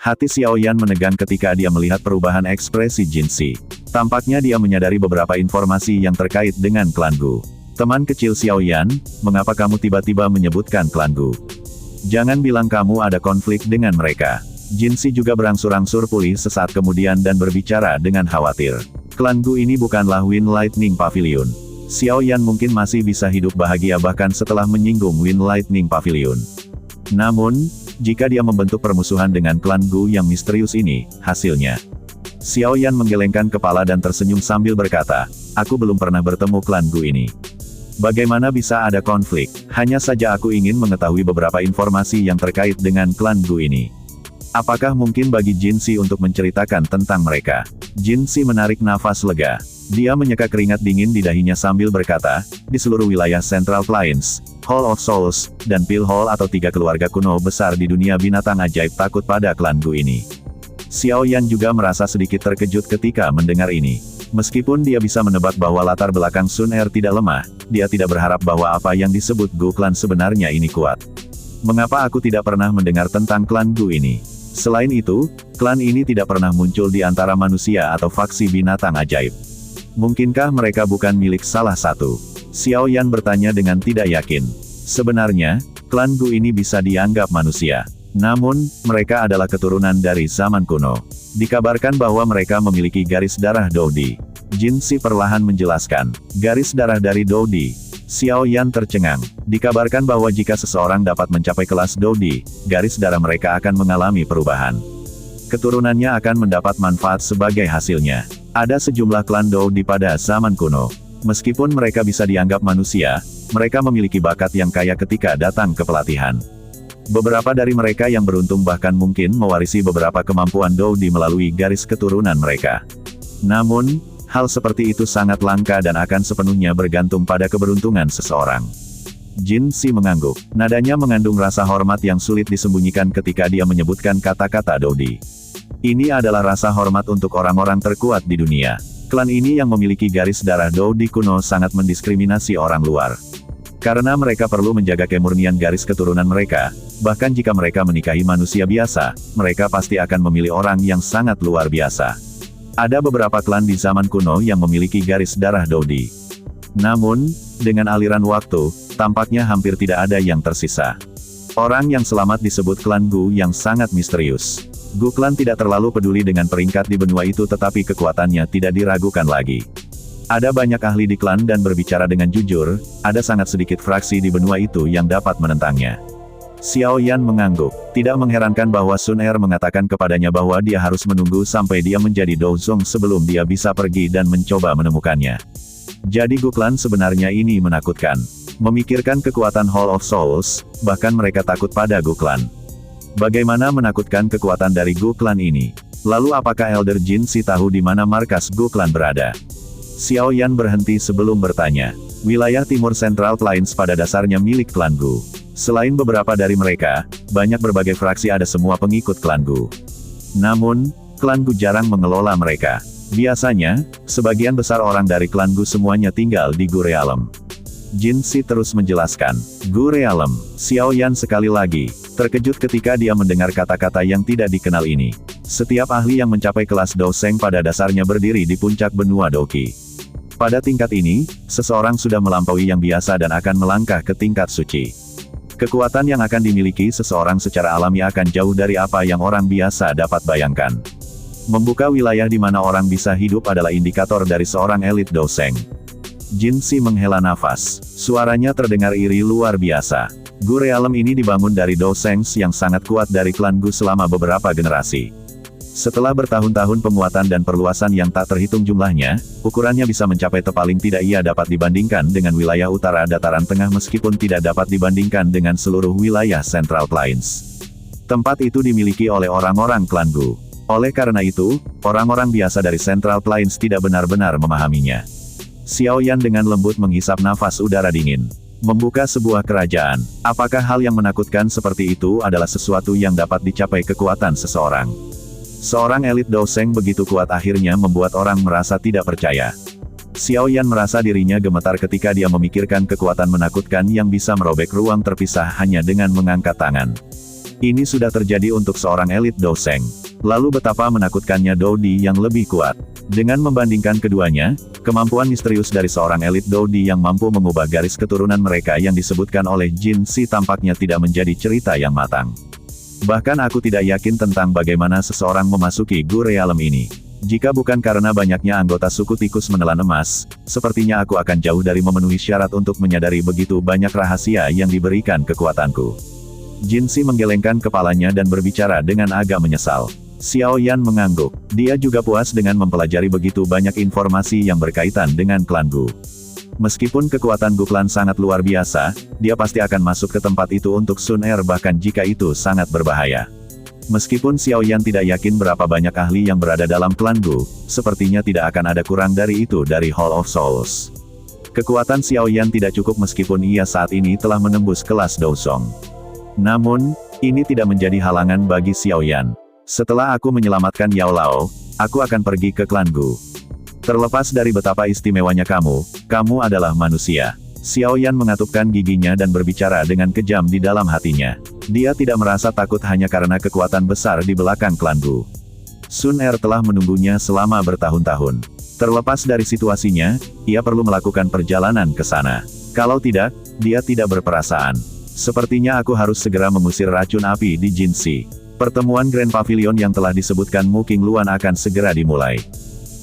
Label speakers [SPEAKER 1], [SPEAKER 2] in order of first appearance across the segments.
[SPEAKER 1] Hati Xiao Yan menegang ketika dia melihat perubahan ekspresi Jin Si. Tampaknya dia menyadari beberapa informasi yang terkait dengan klan Gu. Teman kecil Xiao Yan, mengapa kamu tiba-tiba menyebutkan klan Gu? Jangan bilang kamu ada konflik dengan mereka. Jin Si juga berangsur-angsur pulih sesaat kemudian dan berbicara dengan khawatir. Klan Gu ini bukanlah Wind Lightning Pavilion. Xiao Yan mungkin masih bisa hidup bahagia bahkan setelah menyinggung Wind Lightning Pavilion. Namun, jika dia membentuk permusuhan dengan klan Gu yang misterius ini, hasilnya. Xiao Yan menggelengkan kepala dan tersenyum sambil berkata, aku belum pernah bertemu klan Gu ini. Bagaimana bisa ada konflik? Hanya saja aku ingin mengetahui beberapa informasi yang terkait dengan klan Gu ini. Apakah mungkin bagi Jin Si untuk menceritakan tentang mereka? Jin Si menarik nafas lega. Dia menyeka keringat dingin di dahinya sambil berkata, di seluruh wilayah Central Plains, Hall of Souls, dan Pale Hall atau 3 keluarga kuno besar di dunia binatang ajaib takut pada klan Gu ini. Xiao Yan juga merasa sedikit terkejut ketika mendengar ini. Meskipun dia bisa menebak bahwa latar belakang Sun Er tidak lemah, dia tidak berharap bahwa apa yang disebut Gu Clan sebenarnya ini kuat. Mengapa aku tidak pernah mendengar tentang klan Gu ini? Selain itu, klan ini tidak pernah muncul di antara manusia atau faksi binatang ajaib. Mungkinkah mereka bukan milik salah satu? Xiao Yan bertanya dengan tidak yakin. Sebenarnya, klan Gu ini bisa dianggap manusia. Namun, mereka adalah keturunan dari zaman kuno. Dikabarkan bahwa mereka memiliki garis darah Dodi. Jin Si perlahan menjelaskan, garis darah dari Dodi. Xiao Yan tercengang. Dikabarkan bahwa jika seseorang dapat mencapai kelas Dodi, garis darah mereka akan mengalami perubahan. Keturunannya akan mendapat manfaat sebagai hasilnya. Ada sejumlah klan Dodi pada zaman kuno. Meskipun mereka bisa dianggap manusia, mereka memiliki bakat yang kaya ketika datang ke pelatihan. Beberapa dari mereka yang beruntung bahkan mungkin mewarisi beberapa kemampuan Dodi melalui garis keturunan mereka. Namun, hal seperti itu sangat langka dan akan sepenuhnya bergantung pada keberuntungan seseorang. Jin Si mengangguk. Nadanya mengandung rasa hormat yang sulit disembunyikan ketika dia menyebutkan kata-kata Dodi. Ini adalah rasa hormat untuk orang-orang terkuat di dunia. Klan ini yang memiliki garis darah Dodi kuno sangat mendiskriminasi orang luar. Karena mereka perlu menjaga kemurnian garis keturunan mereka, bahkan jika mereka menikahi manusia biasa, mereka pasti akan memilih orang yang sangat luar biasa. Ada beberapa klan di zaman kuno yang memiliki garis darah Dodi. Namun, dengan aliran waktu, tampaknya hampir tidak ada yang tersisa. Orang yang selamat disebut klan Gu yang sangat misterius. Gu Clan tidak terlalu peduli dengan peringkat di benua itu tetapi kekuatannya tidak diragukan lagi. Ada banyak ahli di klan dan berbicara dengan jujur, ada sangat sedikit fraksi di benua itu yang dapat menentangnya. Xiao Yan mengangguk. Tidak mengherankan bahwa Sun Er mengatakan kepadanya bahwa dia harus menunggu sampai dia menjadi Douzong sebelum dia bisa pergi dan mencoba menemukannya. Jadi Gu Clan sebenarnya ini menakutkan. Memikirkan kekuatan Hall of Souls, bahkan mereka takut pada Gu Clan. Bagaimana menakutkan kekuatan dari Gu Clan ini? Lalu apakah Elder Jin Si tahu di mana markas Gu Clan berada? Xiao Yan berhenti sebelum bertanya. Wilayah timur Central Plains pada dasarnya milik klan Gu. Selain beberapa dari mereka, banyak berbagai fraksi ada semua pengikut klan Gu. Namun, klan Gu jarang mengelola mereka. Biasanya, sebagian besar orang dari klan Gu semuanya tinggal di Gu Realm. Jin Si terus menjelaskan. Gu Realm. Xiao Yan sekali lagi terkejut ketika dia mendengar kata-kata yang tidak dikenal ini. Setiap ahli yang mencapai kelas Douzeng pada dasarnya berdiri di puncak benua Doqi. Pada tingkat ini, seseorang sudah melampaui yang biasa dan akan melangkah ke tingkat suci. Kekuatan yang akan dimiliki seseorang secara alami akan jauh dari apa yang orang biasa dapat bayangkan. Membuka wilayah di mana orang bisa hidup adalah indikator dari seorang elit Douzeng. Jin Si menghela nafas. Suaranya terdengar iri luar biasa. Gu Realm ini dibangun dari Douzengs yang sangat kuat dari klan Gu selama beberapa generasi. Setelah bertahun-tahun penguatan dan perluasan yang tak terhitung jumlahnya, ukurannya bisa mencapai paling tidak ia dapat dibandingkan dengan wilayah utara dataran tengah meskipun tidak dapat dibandingkan dengan seluruh wilayah Central Plains. Tempat itu dimiliki oleh orang-orang klan Gu. Oleh karena itu, orang-orang biasa dari Central Plains tidak benar-benar memahaminya. Xiao Yan dengan lembut menghisap nafas udara dingin. Membuka sebuah kerajaan. Apakah hal yang menakutkan seperti itu adalah sesuatu yang dapat dicapai kekuatan seseorang? Seorang elit Douzeng begitu kuat akhirnya membuat orang merasa tidak percaya. Xiao Yan merasa dirinya gemetar ketika dia memikirkan kekuatan menakutkan yang bisa merobek ruang terpisah hanya dengan mengangkat tangan. Ini sudah terjadi untuk seorang elit Dou Sheng. Lalu betapa menakutkannya Dou Di yang lebih kuat. Dengan membandingkan keduanya, kemampuan misterius dari seorang elit Dou Di yang mampu mengubah garis keturunan mereka yang disebutkan oleh Jin Si tampaknya tidak menjadi cerita yang matang. Bahkan aku tidak yakin tentang bagaimana seseorang memasuki Gu Realem ini. Jika bukan karena banyaknya anggota suku tikus menelan emas, sepertinya aku akan jauh dari memenuhi syarat untuk menyadari begitu banyak rahasia yang diberikan kekuatanku. Jin Si menggelengkan kepalanya dan berbicara dengan agak menyesal. Xiao Yan mengangguk. Dia juga puas dengan mempelajari begitu banyak informasi yang berkaitan dengan klan Gu. Meskipun kekuatan Gu Clan sangat luar biasa, dia pasti akan masuk ke tempat itu untuk Sun Er bahkan jika itu sangat berbahaya. Meskipun Xiao Yan tidak yakin berapa banyak ahli yang berada dalam klan Gu, sepertinya tidak akan ada kurang dari itu dari Hall of Souls. Kekuatan Xiao Yan tidak cukup meskipun ia saat ini telah menembus kelas Dou Song. Namun, ini tidak menjadi halangan bagi Xiao Yan. Setelah aku menyelamatkan Yao Lao, aku akan pergi ke klan Gu. Terlepas dari betapa istimewanya kamu adalah manusia. Xiao Yan mengatupkan giginya dan berbicara dengan kejam di dalam hatinya. Dia tidak merasa takut hanya karena kekuatan besar di belakang klan Gu. Sun Er telah menunggunya selama bertahun-tahun. Terlepas dari situasinya, ia perlu melakukan perjalanan ke sana. Kalau tidak, dia tidak berperasaan. Sepertinya aku harus segera mengusir racun api di Jin Si. Pertemuan Grand Pavilion yang telah disebutkan Mu King Luan akan segera dimulai.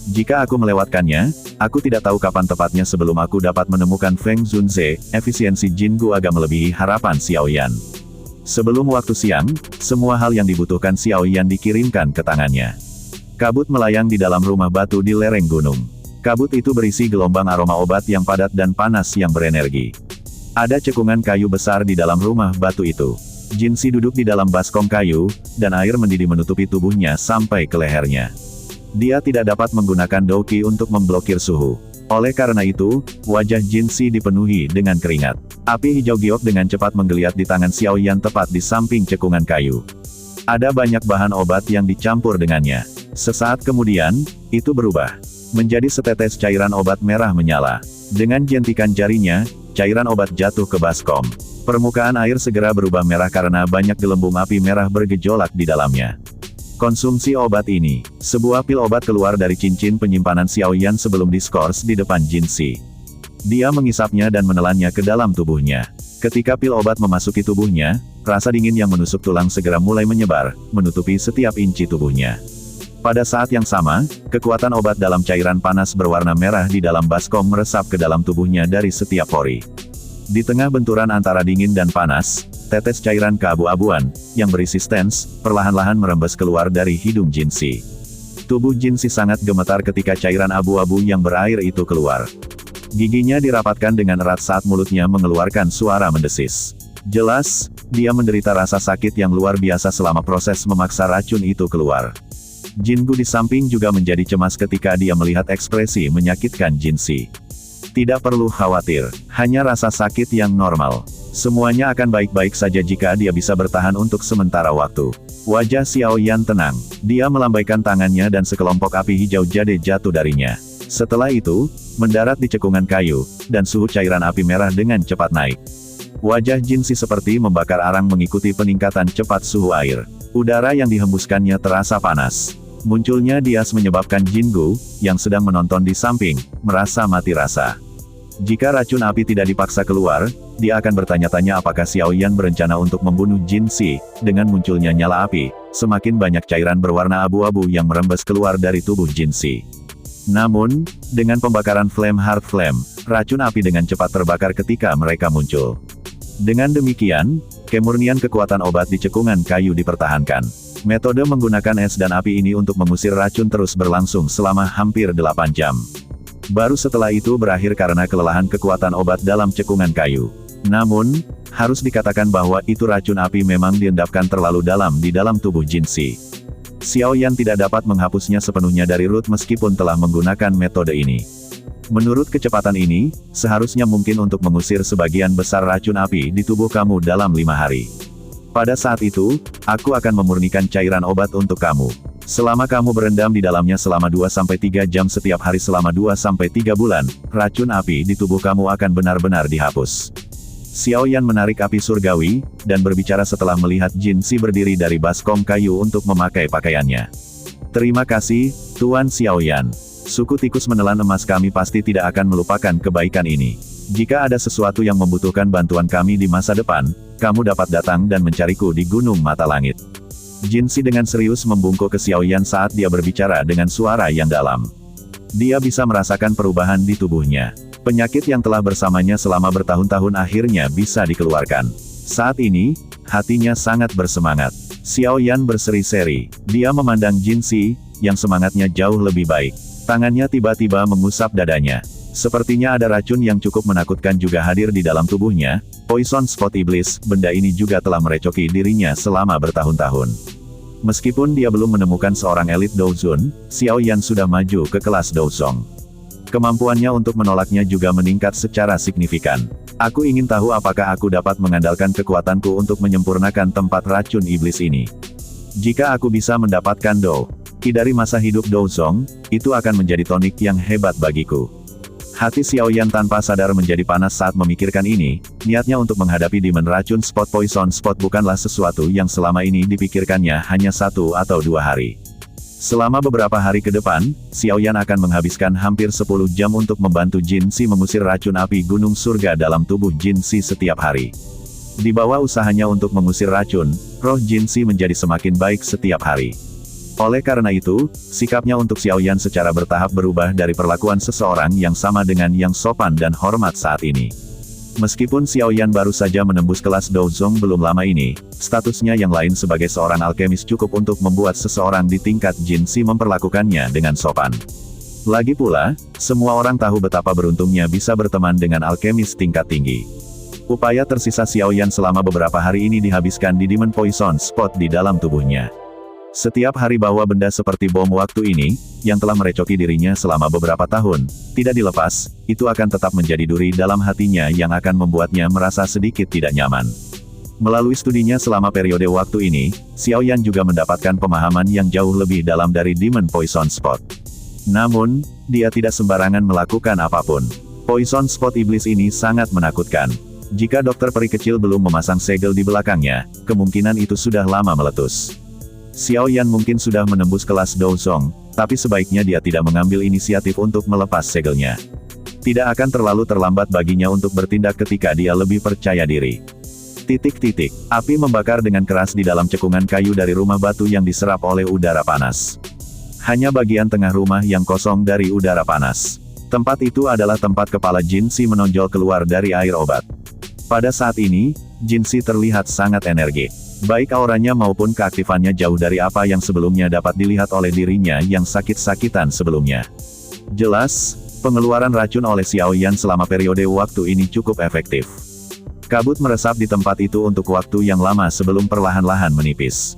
[SPEAKER 1] Jika aku melewatkannya, aku tidak tahu kapan tepatnya sebelum aku dapat menemukan Feng Zunze. Efisiensi Jin Gu agak melebihi harapan Xiao Yan. Sebelum waktu siang, semua hal yang dibutuhkan Xiao Yan dikirimkan ke tangannya. Kabut melayang di dalam rumah batu di lereng gunung. Kabut itu berisi gelombang aroma obat yang padat dan panas yang berenergi. Ada cekungan kayu besar di dalam rumah batu itu. Jin Si duduk di dalam baskom kayu, dan air mendidih menutupi tubuhnya sampai ke lehernya. Dia tidak dapat menggunakan Douki untuk memblokir suhu. Oleh karena itu, wajah Jin Si dipenuhi dengan keringat. Api hijau giok dengan cepat menggeliat di tangan Xiao Yan tepat di samping cekungan kayu. Ada banyak bahan obat yang dicampur dengannya. Sesaat kemudian, itu berubah menjadi setetes cairan obat merah menyala. Dengan jentikan jarinya, cairan obat jatuh ke baskom. Permukaan air segera berubah merah karena banyak gelembung api merah bergejolak di dalamnya. Konsumsi obat ini. Sebuah pil obat keluar dari cincin penyimpanan Xiao Yan sebelum diskors di depan Jin Si. Dia mengisapnya dan menelannya ke dalam tubuhnya. Ketika pil obat memasuki tubuhnya, rasa dingin yang menusuk tulang segera mulai menyebar, menutupi setiap inci tubuhnya. Pada saat yang sama, kekuatan obat dalam cairan panas berwarna merah di dalam baskom meresap ke dalam tubuhnya dari setiap pori. Di tengah benturan antara dingin dan panas, tetes cairan keabu-abuan, yang beresistens, perlahan-lahan merembes keluar dari hidung Jin Si. Tubuh Jin Si sangat gemetar ketika cairan abu-abu yang berair itu keluar. Giginya dirapatkan dengan erat saat mulutnya mengeluarkan suara mendesis. Jelas, dia menderita rasa sakit yang luar biasa selama proses memaksa racun itu keluar. Jin Gu di samping juga menjadi cemas ketika dia melihat ekspresi menyakitkan Jin Si. Tidak perlu khawatir, hanya rasa sakit yang normal. Semuanya akan baik-baik saja jika dia bisa bertahan untuk sementara waktu. Wajah Xiao Yan tenang. Dia melambaikan tangannya dan sekelompok api hijau jade jatuh darinya. Setelah itu, mendarat di cekungan kayu, dan suhu cairan api merah dengan cepat naik. Wajah Jin Si seperti membakar arang mengikuti peningkatan cepat suhu air. Udara yang dihembuskannya terasa panas. Munculnya Dias menyebabkan Jin Gu, yang sedang menonton di samping, merasa mati rasa. Jika racun api tidak dipaksa keluar, dia akan bertanya-tanya apakah Xiao Yan berencana untuk membunuh Jin Si. Dengan munculnya nyala api, semakin banyak cairan berwarna abu-abu yang merembes keluar dari tubuh Jin Si. Namun, dengan pembakaran Flame Heart Flame, racun api dengan cepat terbakar ketika mereka muncul. Dengan demikian, kemurnian kekuatan obat di cekungan kayu dipertahankan. Metode menggunakan es dan api ini untuk mengusir racun terus berlangsung selama hampir 8 jam. Baru setelah itu berakhir karena kelelahan kekuatan obat dalam cekungan kayu. Namun, harus dikatakan bahwa itu racun api memang diendapkan terlalu dalam di dalam tubuh Jin Si. Xiao Yan tidak dapat menghapusnya sepenuhnya dari root meskipun telah menggunakan metode ini. Menurut kecepatan ini, seharusnya mungkin untuk mengusir sebagian besar racun api di tubuh kamu dalam 5 hari. Pada saat itu, aku akan memurnikan cairan obat untuk kamu. Selama kamu berendam di dalamnya selama 2-3 jam setiap hari selama 2-3 bulan, racun api di tubuh kamu akan benar-benar dihapus. Xiao Yan menarik api surgawi, dan berbicara setelah melihat Jin Si berdiri dari baskom kayu untuk memakai pakaiannya. Terima kasih, Tuan Xiao Yan. Suku tikus menelan emas kami pasti tidak akan melupakan kebaikan ini. Jika ada sesuatu yang membutuhkan bantuan kami di masa depan, kamu dapat datang dan mencariku di Gunung Mata Langit. Jin Si dengan serius membungkuk ke Xiao Yan saat dia berbicara dengan suara yang dalam. Dia bisa merasakan perubahan di tubuhnya. Penyakit yang telah bersamanya selama bertahun-tahun akhirnya bisa dikeluarkan. Saat ini, hatinya sangat bersemangat. Xiao Yan berseri-seri. Dia memandang Jin Si, yang semangatnya jauh lebih baik. Tangannya tiba-tiba mengusap dadanya. Sepertinya ada racun yang cukup menakutkan juga hadir di dalam tubuhnya. Poison Spot Iblis, benda ini juga telah merecoki dirinya selama bertahun-tahun. Meskipun dia belum menemukan seorang elit Douzun, Xiao Yan sudah maju ke kelas Douzong. Kemampuannya untuk menolaknya juga meningkat secara signifikan. Aku ingin tahu apakah aku dapat mengandalkan kekuatanku untuk menyempurnakan tempat racun iblis ini. Jika aku bisa mendapatkan Ki dari masa hidup Douzong, itu akan menjadi tonik yang hebat bagiku. Hati Xiao Yan tanpa sadar menjadi panas saat memikirkan ini. Niatnya untuk menghadapi Demon Racun Spot Poison Spot bukanlah sesuatu yang selama ini dipikirkannya hanya 1 atau 2 hari. Selama beberapa hari ke depan, Xiao Yan akan menghabiskan hampir 10 jam untuk membantu Jin Si mengusir racun api gunung surga dalam tubuh Jin Si setiap hari. Di bawah usahanya untuk mengusir racun, roh Jin Si menjadi semakin baik setiap hari. Oleh karena itu, sikapnya untuk Xiao Yan secara bertahap berubah dari perlakuan seseorang yang sama dengan yang sopan dan hormat saat ini. Meskipun Xiao Yan baru saja menembus kelas Douzong belum lama ini, statusnya yang lain sebagai seorang alkemis cukup untuk membuat seseorang di tingkat Jin Si memperlakukannya dengan sopan. Lagi pula, semua orang tahu betapa beruntungnya bisa berteman dengan alkemis tingkat tinggi. Upaya tersisa Xiao Yan selama beberapa hari ini dihabiskan di Demon Poison Spot di dalam tubuhnya. Setiap hari bawa benda seperti bom waktu ini, yang telah merecoki dirinya selama beberapa tahun, tidak dilepas, itu akan tetap menjadi duri dalam hatinya yang akan membuatnya merasa sedikit tidak nyaman. Melalui studinya selama periode waktu ini, Xiao Yan juga mendapatkan pemahaman yang jauh lebih dalam dari Demon Poison Spot. Namun, dia tidak sembarangan melakukan apapun. Poison Spot Iblis ini sangat menakutkan. Jika dokter peri kecil belum memasang segel di belakangnya, kemungkinan itu sudah lama meletus. Xiao Yan mungkin sudah menembus kelas Douzong, tapi sebaiknya dia tidak mengambil inisiatif untuk melepas segelnya. Tidak akan terlalu terlambat baginya untuk bertindak ketika dia lebih percaya diri. Api membakar dengan keras di dalam cekungan kayu dari rumah batu yang diserap oleh udara panas. Hanya bagian tengah rumah yang kosong dari udara panas. Tempat itu adalah tempat kepala Jin Si menonjol keluar dari air obat. Pada saat ini, Jin Si terlihat sangat energik. Baik auranya maupun keaktifannya jauh dari apa yang sebelumnya dapat dilihat oleh dirinya yang sakit-sakitan sebelumnya. Jelas, pengeluaran racun oleh Xiao Yan selama periode waktu ini cukup efektif. Kabut meresap di tempat itu untuk waktu yang lama sebelum perlahan-lahan menipis.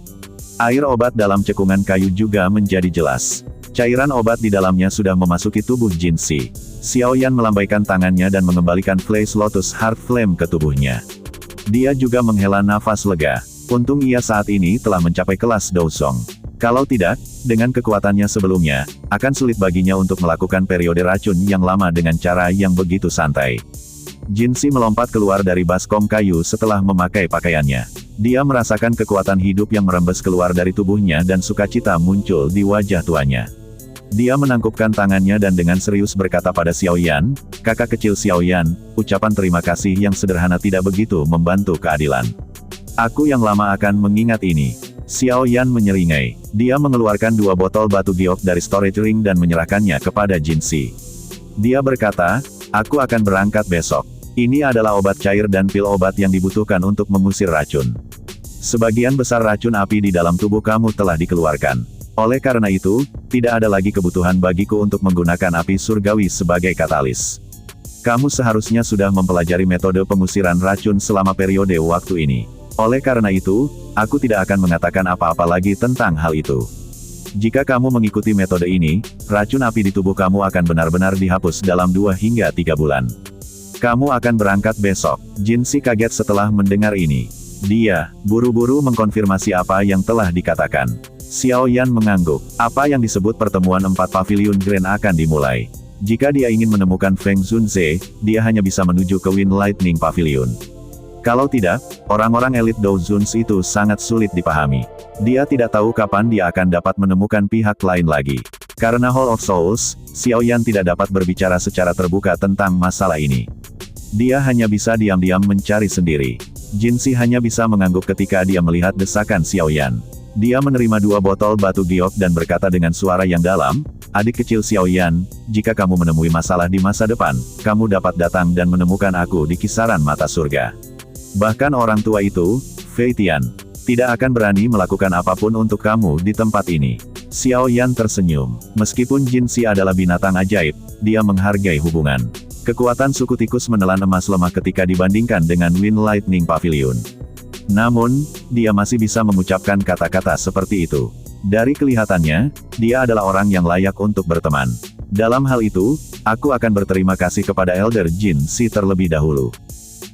[SPEAKER 1] Air obat dalam cekungan kayu juga menjadi jelas. Cairan obat di dalamnya sudah memasuki tubuh Jin Si. Xiao Yan melambaikan tangannya dan mengembalikan Flash Lotus Heart Flame ke tubuhnya. Dia juga menghela nafas lega. Untung ia saat ini telah mencapai kelas Douzong. Kalau tidak, dengan kekuatannya sebelumnya, akan sulit baginya untuk melakukan periode racun yang lama dengan cara yang begitu santai. Jin Si melompat keluar dari baskom kayu setelah memakai pakaiannya. Dia merasakan kekuatan hidup yang merembes keluar dari tubuhnya dan sukacita muncul di wajah tuanya. Dia menangkupkan tangannya dan dengan serius berkata pada Xiao Yan, "Kakak kecil Xiao Yan, ucapan terima kasih yang sederhana tidak begitu membantu keadilan. Aku yang lama akan mengingat ini." Xiao Yan menyeringai. Dia mengeluarkan 2 botol batu giok dari storage ring dan menyerahkannya kepada Jin Si. Dia berkata, "Aku akan berangkat besok. Ini adalah obat cair dan pil obat yang dibutuhkan untuk mengusir racun. Sebagian besar racun api di dalam tubuh kamu telah dikeluarkan. Oleh karena itu, tidak ada lagi kebutuhan bagiku untuk menggunakan api surgawi sebagai katalis. Kamu seharusnya sudah mempelajari metode pengusiran racun selama periode waktu ini. Oleh karena itu, aku tidak akan mengatakan apa-apa lagi tentang hal itu. Jika kamu mengikuti metode ini, racun api di tubuh kamu akan benar-benar dihapus dalam 2 hingga 3 bulan. Kamu akan berangkat besok." Jin Si kaget setelah mendengar ini. Dia buru-buru mengkonfirmasi apa yang telah dikatakan. Xiao Yan mengangguk. Apa yang disebut pertemuan 4 pavilion Grand akan dimulai. Jika dia ingin menemukan Feng Zunze, dia hanya bisa menuju ke Wind Lightning Pavilion. Kalau tidak, orang-orang elit Dow Jones itu sangat sulit dipahami. Dia tidak tahu kapan dia akan dapat menemukan pihak lain lagi. Karena Hall of Souls, Xiaoyan tidak dapat berbicara secara terbuka tentang masalah ini. Dia hanya bisa diam-diam mencari sendiri. Jinxi hanya bisa mengangguk ketika dia melihat desakan Xiaoyan. Dia menerima 2 botol batu giok dan berkata dengan suara yang dalam, "Adik kecil Xiaoyan, jika kamu menemui masalah di masa depan, kamu dapat datang dan menemukan aku di kisaran mata surga." Bahkan orang tua itu, Fei Tian, tidak akan berani melakukan apapun untuk kamu di tempat ini. Xiaoyan tersenyum. Meskipun Jinxi adalah binatang ajaib, dia menghargai hubungan. Kekuatan suku tikus menelan emas lemah ketika dibandingkan dengan Wind Lightning Pavilion. Namun, dia masih bisa mengucapkan kata-kata seperti itu. Dari kelihatannya, dia adalah orang yang layak untuk berteman. Dalam hal itu, aku akan berterima kasih kepada Elder Jinxi terlebih dahulu.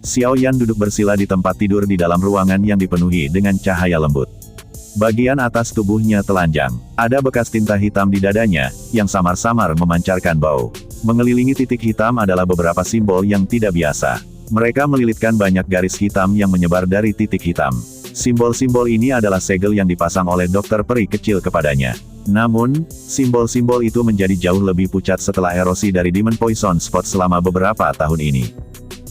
[SPEAKER 1] Xiaoyan duduk bersila di tempat tidur di dalam ruangan yang dipenuhi dengan cahaya lembut. Bagian atas tubuhnya telanjang. Ada bekas tinta hitam di dadanya, yang samar-samar memancarkan bau. Mengelilingi titik hitam adalah beberapa simbol yang tidak biasa. Mereka melilitkan banyak garis hitam yang menyebar dari titik hitam. Simbol-simbol ini adalah segel yang dipasang oleh dokter peri kecil kepadanya. Namun, simbol-simbol itu menjadi jauh lebih pucat setelah erosi dari Demon Poison Spot selama beberapa tahun ini.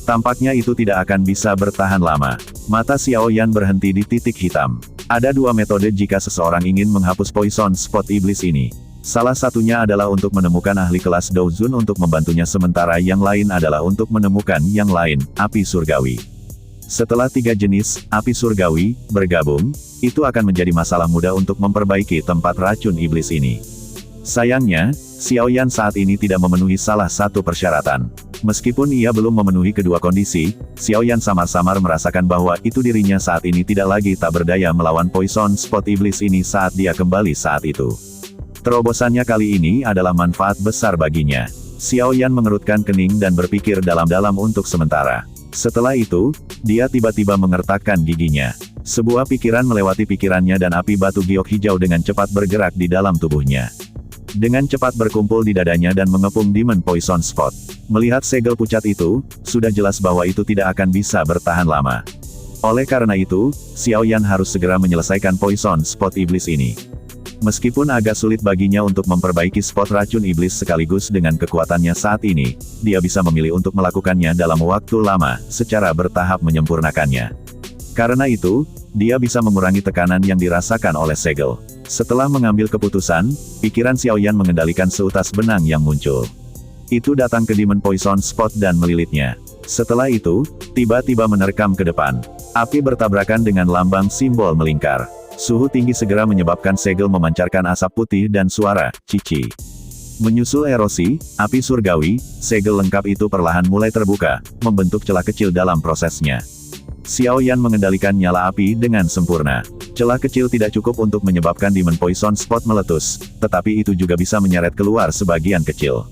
[SPEAKER 1] Tampaknya itu tidak akan bisa bertahan lama. Mata Xiaoyan berhenti di titik hitam. Ada 2 metode jika seseorang ingin menghapus Poison Spot iblis ini. Salah satunya adalah untuk menemukan ahli kelas Dow Jones untuk membantunya, sementara yang lain adalah untuk menemukan yang lain, api surgawi. Setelah 3 jenis api surgawi bergabung, itu akan menjadi masalah mudah untuk memperbaiki tempat racun iblis ini. Sayangnya, Xiaoyan saat ini tidak memenuhi salah satu persyaratan. Meskipun ia belum memenuhi kedua kondisi, Xiaoyan samar-samar merasakan bahwa itu dirinya saat ini tidak lagi tak berdaya melawan Poison Spot iblis ini saat dia kembali saat itu. Terobosannya kali ini adalah manfaat besar baginya. Xiaoyan mengerutkan kening dan berpikir dalam-dalam untuk sementara. Setelah itu, dia tiba-tiba mengertakkan giginya. Sebuah pikiran melewati pikirannya dan api batu giok hijau dengan cepat bergerak di dalam tubuhnya. Dengan cepat berkumpul di dadanya dan mengepung Demon Poison Spot. Melihat segel pucat itu, sudah jelas bahwa itu tidak akan bisa bertahan lama. Oleh karena itu, Xiaoyan harus segera menyelesaikan Poison Spot iblis ini. Meskipun agak sulit baginya untuk memperbaiki spot racun iblis sekaligus dengan kekuatannya saat ini, dia bisa memilih untuk melakukannya dalam waktu lama, secara bertahap menyempurnakannya. Karena itu, dia bisa mengurangi tekanan yang dirasakan oleh segel. Setelah mengambil keputusan, pikiran Xiaoyan mengendalikan seutas benang yang muncul. Itu datang ke Demon Poison Spot dan melilitnya. Setelah itu, tiba-tiba menerkam ke depan. Api bertabrakan dengan lambang simbol melingkar. Suhu tinggi segera menyebabkan segel memancarkan asap putih dan suara, cici. Menyusul erosi, api surgawi, segel lengkap itu perlahan mulai terbuka, membentuk celah kecil dalam prosesnya. Xiaoyan mengendalikan nyala api dengan sempurna. Celah kecil tidak cukup untuk menyebabkan Demon Poison Spot meletus, tetapi itu juga bisa menyeret keluar sebagian kecil.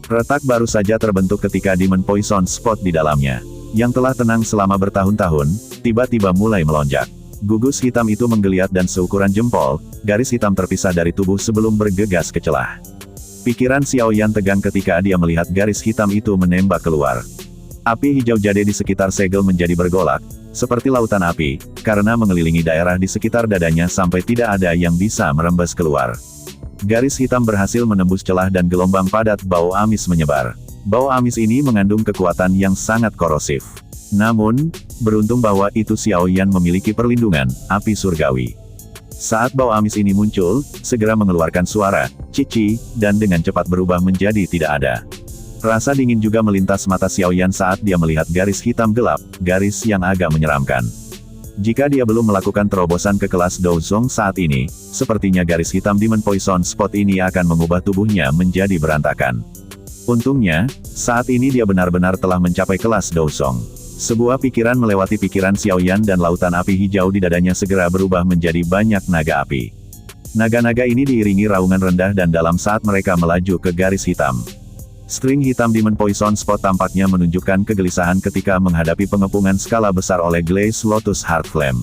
[SPEAKER 1] Retak baru saja terbentuk ketika Demon Poison Spot di dalamnya, yang telah tenang selama bertahun-tahun, tiba-tiba mulai melonjak. Gugus hitam itu menggeliat dan seukuran jempol, garis hitam terpisah dari tubuh sebelum bergegas ke celah. Pikiran Xiaoyan tegang ketika dia melihat garis hitam itu menembak keluar. Api hijau jade di sekitar segel menjadi bergolak, seperti lautan api, karena mengelilingi daerah di sekitar dadanya sampai tidak ada yang bisa merembes keluar. Garis hitam berhasil menembus celah dan gelombang padat bau amis menyebar. Bau amis ini mengandung kekuatan yang sangat korosif. Namun, beruntung bahwa itu Xiaoyan memiliki perlindungan, api surgawi. Saat bau amis ini muncul, segera mengeluarkan suara, cici, dan dengan cepat berubah menjadi tidak ada. Rasa dingin juga melintas mata Xiaoyan saat dia melihat garis hitam gelap, garis yang agak menyeramkan. Jika dia belum melakukan terobosan ke kelas Douzong saat ini, sepertinya garis hitam Demon Poison Spot ini akan mengubah tubuhnya menjadi berantakan. Untungnya, saat ini dia benar-benar telah mencapai kelas Douzong. Sebuah pikiran melewati pikiran Xiaoyan dan lautan api hijau di dadanya segera berubah menjadi banyak naga api. Naga-naga ini diiringi raungan rendah dan dalam saat mereka melaju ke garis hitam. String hitam Demon Poison Spot tampaknya menunjukkan kegelisahan ketika menghadapi pengepungan skala besar oleh Glaze Lotus Heart Flame.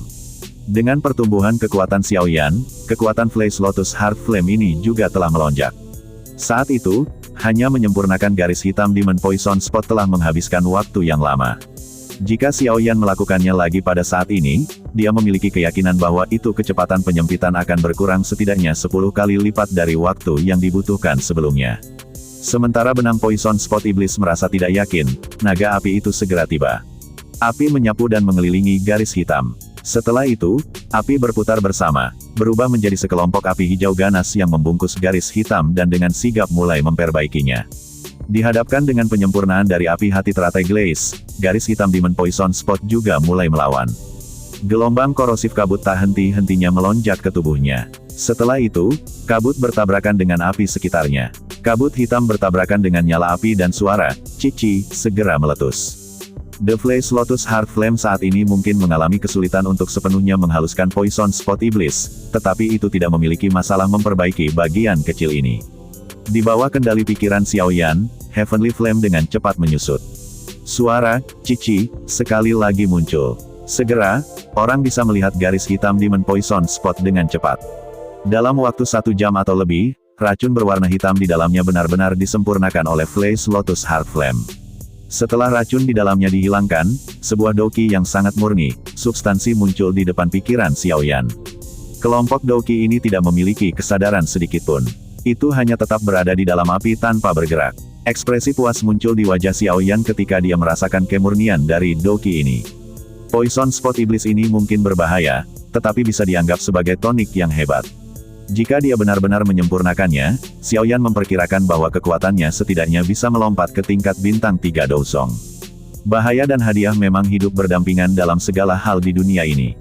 [SPEAKER 1] Dengan pertumbuhan kekuatan Xiaoyan, kekuatan Blaze Lotus Heart Flame ini juga telah melonjak. Saat itu, hanya menyempurnakan garis hitam Demon Poison Spot telah menghabiskan waktu yang lama. Jika Xiao Yan melakukannya lagi pada saat ini, dia memiliki keyakinan bahwa itu kecepatan penyempitan akan berkurang setidaknya 10 kali lipat dari waktu yang dibutuhkan sebelumnya. Sementara benang Poison Spot Iblis merasa tidak yakin, naga api itu segera tiba. Api menyapu dan mengelilingi garis hitam. Setelah itu, api berputar bersama, berubah menjadi sekelompok api hijau ganas yang membungkus garis hitam dan dengan sigap mulai memperbaikinya. Dihadapkan dengan penyempurnaan dari api hati teratai Glaze, garis hitam Demon Poison Spot juga mulai melawan. Gelombang korosif kabut tak henti-hentinya melonjak ke tubuhnya. Setelah itu, kabut bertabrakan dengan api sekitarnya. Kabut hitam bertabrakan dengan nyala api dan suara, Cici, segera meletus. The Flash Lotus Heart Flame saat ini mungkin mengalami kesulitan untuk sepenuhnya menghaluskan Poison Spot Iblis, tetapi itu tidak memiliki masalah memperbaiki bagian kecil ini. Di bawah kendali pikiran Xiao Yan, Heavenly Flame dengan cepat menyusut. Suara, Cici, sekali lagi muncul. Segera, orang bisa melihat garis hitam Demon Poison Spot dengan cepat. Dalam waktu 1 jam atau lebih, racun berwarna hitam di dalamnya benar-benar disempurnakan oleh Flash Lotus Heart Flame. Setelah racun di dalamnya dihilangkan, sebuah Douqi yang sangat murni, substansi muncul di depan pikiran Xiao Yan. Kelompok Douqi ini tidak memiliki kesadaran sedikitpun. Itu hanya tetap berada di dalam api tanpa bergerak. Ekspresi puas muncul di wajah Xiao Yan ketika dia merasakan kemurnian dari Douqi ini. Poison Spot Iblis ini mungkin berbahaya, tetapi bisa dianggap sebagai tonik yang hebat. Jika dia benar-benar menyempurnakannya, Xiao Yan memperkirakan bahwa kekuatannya setidaknya bisa melompat ke tingkat bintang 3 Douzong. Bahaya dan hadiah memang hidup berdampingan dalam segala hal di dunia ini.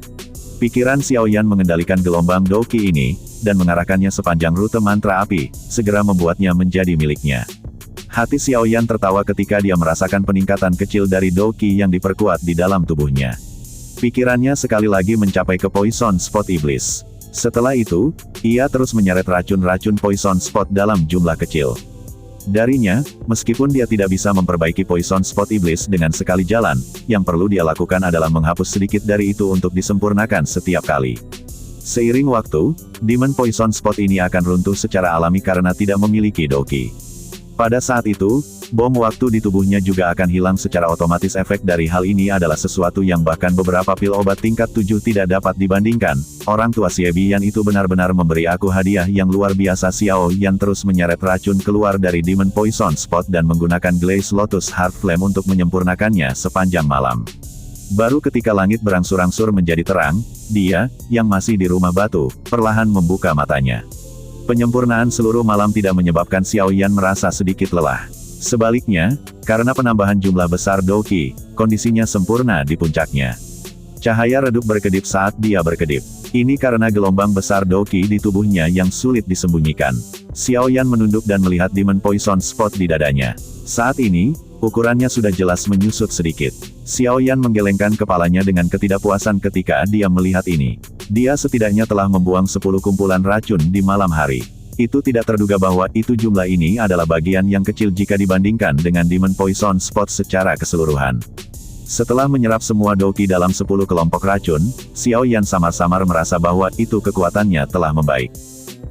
[SPEAKER 1] Pikiran Xiao Yan mengendalikan gelombang Douqi ini, dan mengarahkannya sepanjang rute mantra api, segera membuatnya menjadi miliknya. Hati Xiao Yan tertawa ketika dia merasakan peningkatan kecil dari Douqi yang diperkuat di dalam tubuhnya. Pikirannya sekali lagi mencapai ke Poison Spot Iblis. Setelah itu, ia terus menyeret racun-racun Poison Spot dalam jumlah kecil. Darinya, meskipun dia tidak bisa memperbaiki Poison Spot Iblis dengan sekali jalan, yang perlu dia lakukan adalah menghapus sedikit dari itu untuk disempurnakan setiap kali. Seiring waktu, Demon Poison Spot ini akan runtuh secara alami karena tidak memiliki Douqi. Pada saat itu, bom waktu di tubuhnya juga akan hilang secara otomatis. Efek dari hal ini adalah sesuatu yang bahkan beberapa pil obat tingkat 7 tidak dapat dibandingkan. Orang tua Xie Yan itu benar-benar memberi aku hadiah yang luar biasa. Xiao Yan terus menyeret racun keluar dari Demon Poison Spot dan menggunakan Glaze Lotus Heart Flame untuk menyempurnakannya sepanjang malam. Baru ketika langit berangsur-angsur menjadi terang, dia, yang masih di rumah batu, perlahan membuka matanya. Penyempurnaan seluruh malam tidak menyebabkan Xiao Yan merasa sedikit lelah. Sebaliknya, karena penambahan jumlah besar Douqi, kondisinya sempurna di puncaknya. Cahaya redup berkedip saat dia berkedip. Ini karena gelombang besar Douqi di tubuhnya yang sulit disembunyikan. Xiao Yan menunduk dan melihat Demon Poison Spot di dadanya. Saat ini, ukurannya sudah jelas menyusut sedikit. Xiao Yan menggelengkan kepalanya dengan ketidakpuasan ketika dia melihat ini. Dia setidaknya telah membuang 10 kumpulan racun di malam hari. Itu tidak terduga bahwa itu jumlah ini adalah bagian yang kecil jika dibandingkan dengan Demon Poison Spot secara keseluruhan. Setelah menyerap semua Douqi dalam 10 kelompok racun, Xiao Yan samar-samar merasa bahwa itu kekuatannya telah membaik.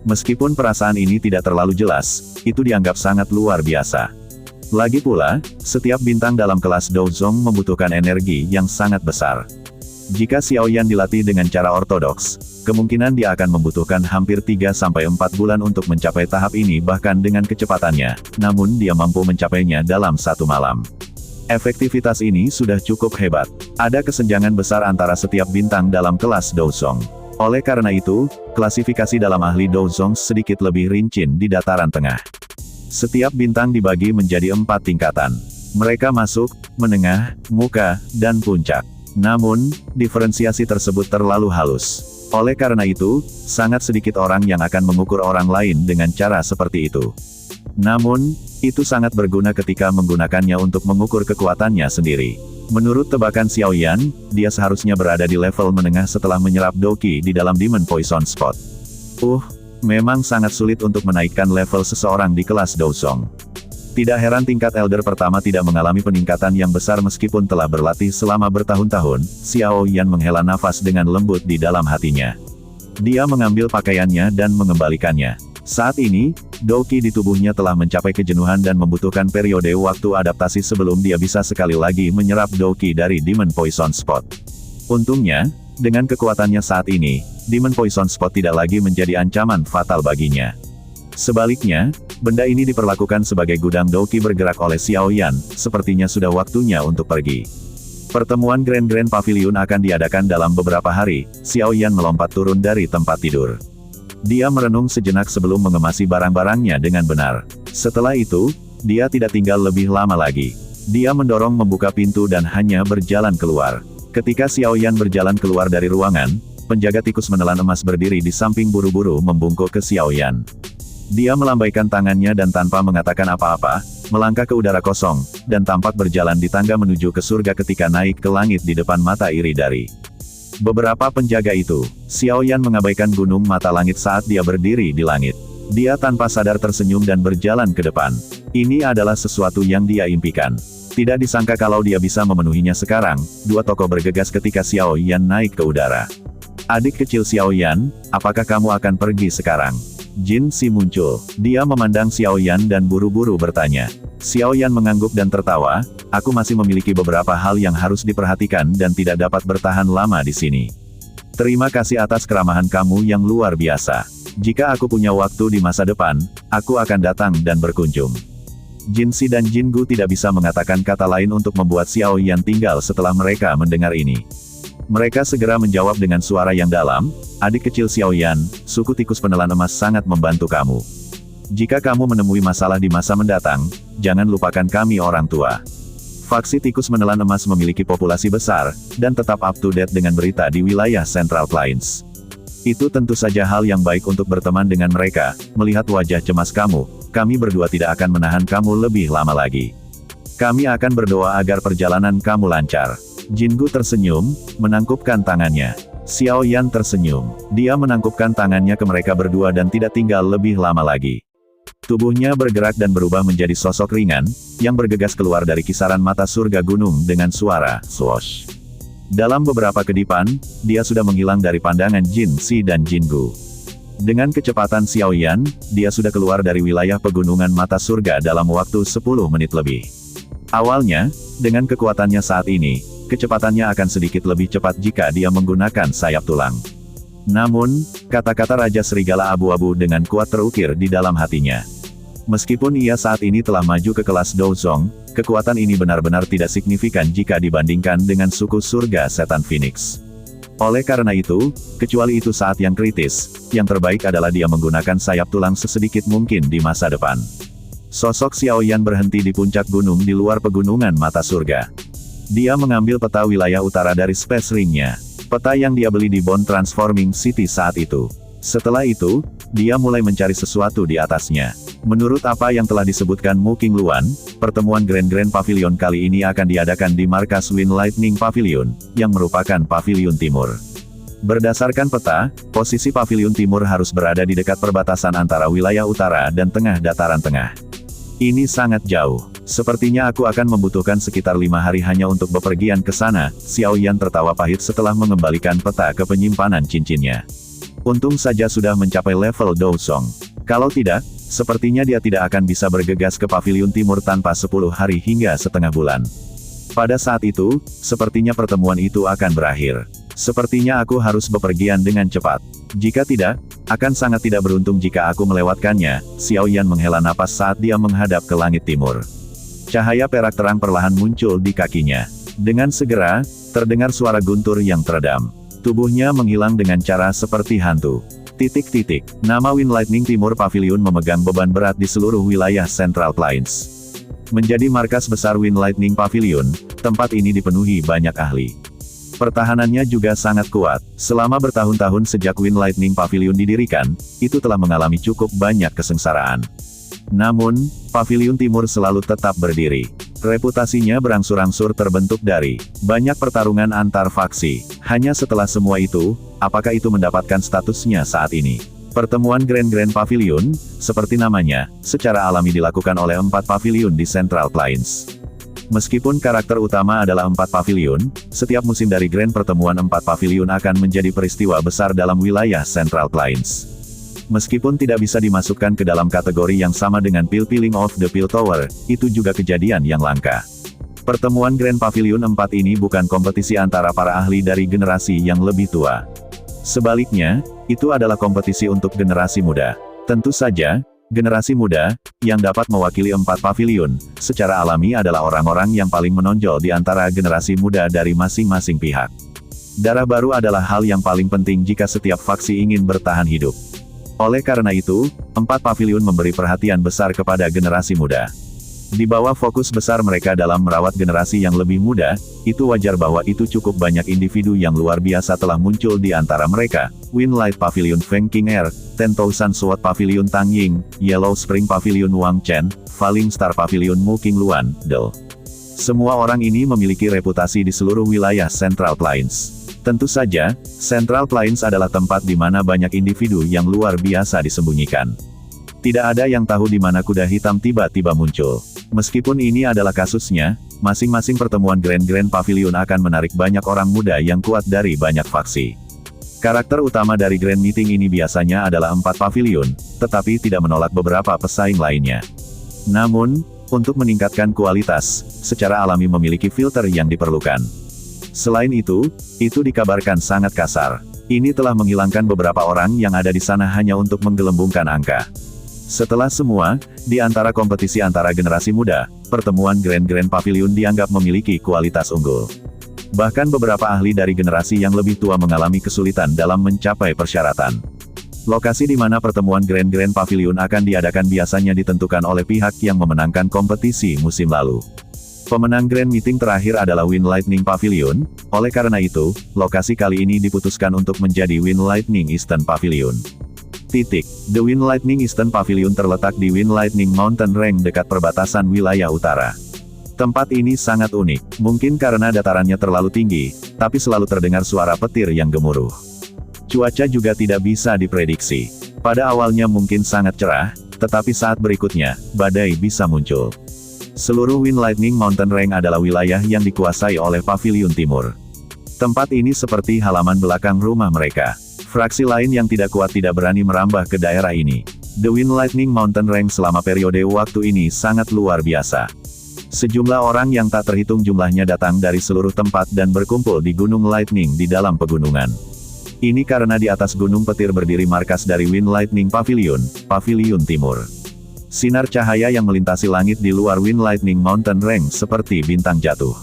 [SPEAKER 1] Meskipun perasaan ini tidak terlalu jelas, itu dianggap sangat luar biasa. Lagi pula, setiap bintang dalam kelas Douzong membutuhkan energi yang sangat besar. Jika Xiao Yan dilatih dengan cara ortodoks, kemungkinan dia akan membutuhkan hampir 3-4 bulan untuk mencapai tahap ini bahkan dengan kecepatannya, namun dia mampu mencapainya dalam 1 malam. Efektivitas ini sudah cukup hebat. Ada kesenjangan besar antara setiap bintang dalam kelas Douzong. Oleh karena itu, klasifikasi dalam ahli Douzong sedikit lebih rinci di dataran tengah. Setiap bintang dibagi menjadi 4 tingkatan. Mereka masuk, menengah, muka, dan puncak. Namun, diferensiasi tersebut terlalu halus. Oleh karena itu, sangat sedikit orang yang akan mengukur orang lain dengan cara seperti itu. Namun, itu sangat berguna ketika menggunakannya untuk mengukur kekuatannya sendiri. Menurut tebakan Xiao Yan, dia seharusnya berada di level menengah setelah menyerap Douqi di dalam Demon Poison Spot. Memang sangat sulit untuk menaikkan level seseorang di kelas Douzong. Tidak heran tingkat Elder pertama tidak mengalami peningkatan yang besar meskipun telah berlatih selama bertahun-tahun. Xiao Yan menghela nafas dengan lembut di dalam hatinya. Dia mengambil pakaiannya dan mengembalikannya. Saat ini, Doki di tubuhnya telah mencapai kejenuhan dan membutuhkan periode waktu adaptasi sebelum dia bisa sekali lagi menyerap Doki dari Demon Poison Spot. Untungnya, dengan kekuatannya saat ini, Demon Poison Spot tidak lagi menjadi ancaman fatal baginya. Sebaliknya, benda ini diperlakukan sebagai gudang Doki bergerak oleh Xiao Yan, sepertinya sudah waktunya untuk pergi. Pertemuan Grand Pavilion akan diadakan dalam beberapa hari. Xiao Yan melompat turun dari tempat tidur. Dia merenung sejenak sebelum mengemasi barang-barangnya dengan benar. Setelah itu, dia tidak tinggal lebih lama lagi. Dia mendorong membuka pintu dan hanya berjalan keluar. Ketika Xiao Yan berjalan keluar dari ruangan, penjaga tikus menelan emas berdiri di samping buru-buru membungkuk ke Xiao Yan. Dia melambaikan tangannya dan tanpa mengatakan apa-apa, melangkah ke udara kosong, dan tampak berjalan di tangga menuju ke surga ketika naik ke langit di depan mata iri dari beberapa penjaga itu. Xiao Yan mengabaikan gunung mata langit saat dia berdiri di langit. Dia tanpa sadar tersenyum dan berjalan ke depan. Ini adalah sesuatu yang dia impikan. Tidak disangka kalau dia bisa memenuhinya sekarang. Dua tokoh bergegas ketika Xiao Yan naik ke udara. Adik kecil Xiao Yan, apakah kamu akan pergi sekarang? Jin Si muncul. Dia memandang Xiao Yan dan buru-buru bertanya. Xiao Yan mengangguk dan tertawa, aku masih memiliki beberapa hal yang harus diperhatikan dan tidak dapat bertahan lama di sini. Terima kasih atas keramahan kamu yang luar biasa. Jika aku punya waktu di masa depan, aku akan datang dan berkunjung. Jin Si dan Jin Gu tidak bisa mengatakan kata lain untuk membuat Xiao Yan tinggal setelah mereka mendengar ini. Mereka segera menjawab dengan suara yang dalam, adik kecil Xiao Yan, suku tikus penelan emas sangat membantu kamu. Jika kamu menemui masalah di masa mendatang, jangan lupakan kami orang tua. Faksi tikus menelan emas memiliki populasi besar, dan tetap up to date dengan berita di wilayah Central Plains. Itu tentu saja hal yang baik untuk berteman dengan mereka. Melihat wajah cemas kamu, kami berdua tidak akan menahan kamu lebih lama lagi. Kami akan berdoa agar perjalanan kamu lancar. Jin Gu tersenyum, menangkupkan tangannya. Xiao Yan tersenyum. Dia menangkupkan tangannya ke mereka berdua dan tidak tinggal lebih lama lagi. Tubuhnya bergerak dan berubah menjadi sosok ringan, yang bergegas keluar dari kisaran mata surga gunung dengan suara swoosh. Dalam beberapa kedipan, dia sudah menghilang dari pandangan Jin Si dan Jin Gu. Dengan kecepatan Xiao Yan, dia sudah keluar dari wilayah pegunungan mata surga dalam waktu 10 menit lebih. Awalnya, dengan kekuatannya saat ini, kecepatannya akan sedikit lebih cepat jika dia menggunakan sayap tulang. Namun, kata-kata Raja Serigala Abu-Abu dengan kuat terukir di dalam hatinya. Meskipun ia saat ini telah maju ke kelas Douzong, kekuatan ini benar-benar tidak signifikan jika dibandingkan dengan suku surga setan Phoenix. Oleh karena itu, kecuali itu saat yang kritis, yang terbaik adalah dia menggunakan sayap tulang sesedikit mungkin di masa depan. Sosok Xiao Yan berhenti di puncak gunung di luar pegunungan mata surga. Dia mengambil peta wilayah utara dari Space Ring-nya. Peta yang dia beli di Bone Transforming City saat itu. Setelah itu, dia mulai mencari sesuatu di atasnya. Menurut apa yang telah disebutkan Mu Qingluan, pertemuan Grand Pavilion kali ini akan diadakan di markas Wind Lightning Pavilion, yang merupakan pavilion timur. Berdasarkan peta, posisi pavilion timur harus berada di dekat perbatasan antara wilayah utara dan tengah dataran tengah. Ini sangat jauh. Sepertinya aku akan membutuhkan sekitar 5 hari hanya untuk bepergian ke sana. Xiao Yan tertawa pahit setelah mengembalikan peta ke penyimpanan cincinnya. Untung saja sudah mencapai level Douzong. Kalau tidak, sepertinya dia tidak akan bisa bergegas ke pavilion timur tanpa 10 hari hingga setengah bulan. Pada saat itu, sepertinya pertemuan itu akan berakhir. Sepertinya aku harus bepergian dengan cepat. Jika tidak, akan sangat tidak beruntung jika aku melewatkannya. Xiao Yan menghela napas saat dia menghadap ke langit timur. Cahaya perak terang perlahan muncul di kakinya. Dengan segera, terdengar suara guntur yang teredam. Tubuhnya menghilang dengan cara seperti hantu. Nama Wind Lightning Timur Pavilion memegang beban berat di seluruh wilayah Central Plains. Menjadi markas besar Wind Lightning Pavilion, tempat ini dipenuhi banyak ahli. Pertahanannya juga sangat kuat. Selama bertahun-tahun sejak Wind Lightning Pavilion didirikan, itu telah mengalami cukup banyak kesengsaraan. Namun, Pavilion Timur selalu tetap berdiri. Reputasinya berangsur-angsur terbentuk dari banyak pertarungan antar faksi. Hanya setelah semua itu, apakah itu mendapatkan statusnya saat ini? Pertemuan Grand Pavilion, seperti namanya, secara alami dilakukan oleh 4 pavilion di Central Plains. Meskipun karakter utama adalah 4 pavilion, setiap musim dari Grand pertemuan 4 pavilion akan menjadi peristiwa besar dalam wilayah Central Plains. Meskipun tidak bisa dimasukkan ke dalam kategori yang sama dengan Pilpiling of the Pil Tower, itu juga kejadian yang langka. Pertemuan Grand Pavilion 4 ini bukan kompetisi antara para ahli dari generasi yang lebih tua. Sebaliknya, itu adalah kompetisi untuk generasi muda. Tentu saja, generasi muda, yang dapat mewakili 4 pavilion, secara alami adalah orang-orang yang paling menonjol di antara generasi muda dari masing-masing pihak. Darah baru adalah hal yang paling penting jika setiap faksi ingin bertahan hidup. Oleh karena itu, 4 pavilion memberi perhatian besar kepada generasi muda. Di bawah fokus besar mereka dalam merawat generasi yang lebih muda, itu wajar bahwa itu cukup banyak individu yang luar biasa telah muncul di antara mereka. Winlight Pavilion Feng King Air, 10,000 Sword Pavilion Tang Ying, Yellow Spring Pavilion Wang Chen, Falling Star Pavilion Mu King Luan, Del. Semua orang ini memiliki reputasi di seluruh wilayah Central Plains. Tentu saja, Central Plains adalah tempat di mana banyak individu yang luar biasa disembunyikan. Tidak ada yang tahu di mana kuda hitam tiba-tiba muncul. Meskipun ini adalah kasusnya, masing-masing pertemuan Grand Pavilion akan menarik banyak orang muda yang kuat dari banyak faksi. Karakter utama dari Grand Meeting ini biasanya adalah 4 pavilion, tetapi tidak menolak beberapa pesaing lainnya. Namun, untuk meningkatkan kualitas, secara alami memiliki filter yang diperlukan. Selain itu dikabarkan sangat kasar. Ini telah menghilangkan beberapa orang yang ada di sana hanya untuk menggelembungkan angka. Setelah semua, di antara kompetisi antara generasi muda, pertemuan Grand Pavilion dianggap memiliki kualitas unggul. Bahkan beberapa ahli dari generasi yang lebih tua mengalami kesulitan dalam mencapai persyaratan. Lokasi di mana pertemuan Grand Pavilion akan diadakan biasanya ditentukan oleh pihak yang memenangkan kompetisi musim lalu. Pemenang Grand Meeting terakhir adalah Wind Lightning Pavilion, oleh karena itu, lokasi kali ini diputuskan untuk menjadi Wind Lightning Eastern Pavilion. The Wind Lightning Eastern Pavilion terletak di Wind Lightning Mountain Range dekat perbatasan wilayah utara. Tempat ini sangat unik, mungkin karena datarannya terlalu tinggi, tapi selalu terdengar suara petir yang gemuruh. Cuaca juga tidak bisa diprediksi. Pada awalnya mungkin sangat cerah, tetapi saat berikutnya, badai bisa muncul. Seluruh Wind Lightning Mountain Range adalah wilayah yang dikuasai oleh Pavilion Timur. Tempat ini seperti halaman belakang rumah mereka. Fraksi lain yang tidak kuat tidak berani merambah ke daerah ini. The Wind Lightning Mountain Range selama periode waktu ini sangat luar biasa. Sejumlah orang yang tak terhitung jumlahnya datang dari seluruh tempat dan berkumpul di Gunung Lightning di dalam pegunungan. Ini karena di atas gunung petir berdiri markas dari Wind Lightning Pavilion, Pavilion Timur. Sinar cahaya yang melintasi langit di luar Wind Lightning Mountain Range seperti bintang jatuh.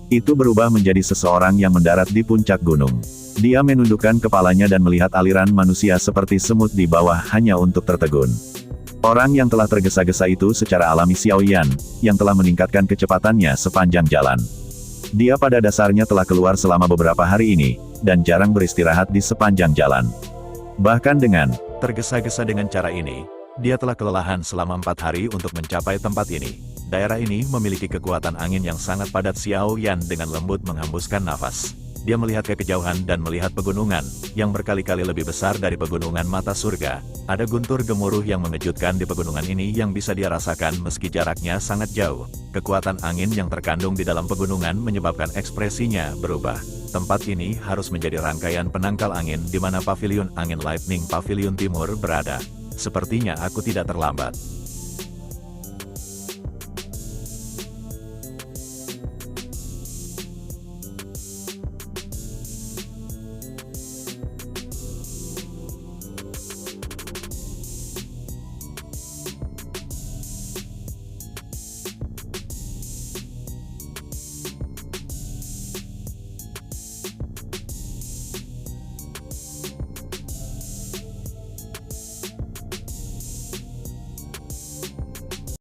[SPEAKER 1] Itu berubah menjadi seseorang yang mendarat di puncak gunung. Dia menundukkan kepalanya dan melihat aliran manusia seperti semut di bawah hanya untuk tertegun. Orang yang telah tergesa-gesa itu secara alami Xiao Yan, yang telah meningkatkan kecepatannya sepanjang jalan. Dia pada dasarnya telah keluar selama beberapa hari ini, dan jarang beristirahat di sepanjang jalan. Bahkan dengan tergesa-gesa dengan cara ini, dia telah kelelahan selama 4 hari untuk mencapai tempat ini. Daerah ini memiliki kekuatan angin yang sangat padat. Xiao Yan dengan lembut menghembuskan nafas. Dia melihat ke kejauhan dan melihat pegunungan, yang berkali-kali lebih besar dari pegunungan mata surga. Ada guntur gemuruh yang mengejutkan di pegunungan ini yang bisa dia rasakan meski jaraknya sangat jauh. Kekuatan angin yang terkandung di dalam pegunungan menyebabkan ekspresinya berubah. Tempat ini harus menjadi rangkaian penangkal angin di mana Pavilion Angin Lightning Pavilion Timur berada. Sepertinya aku tidak terlambat.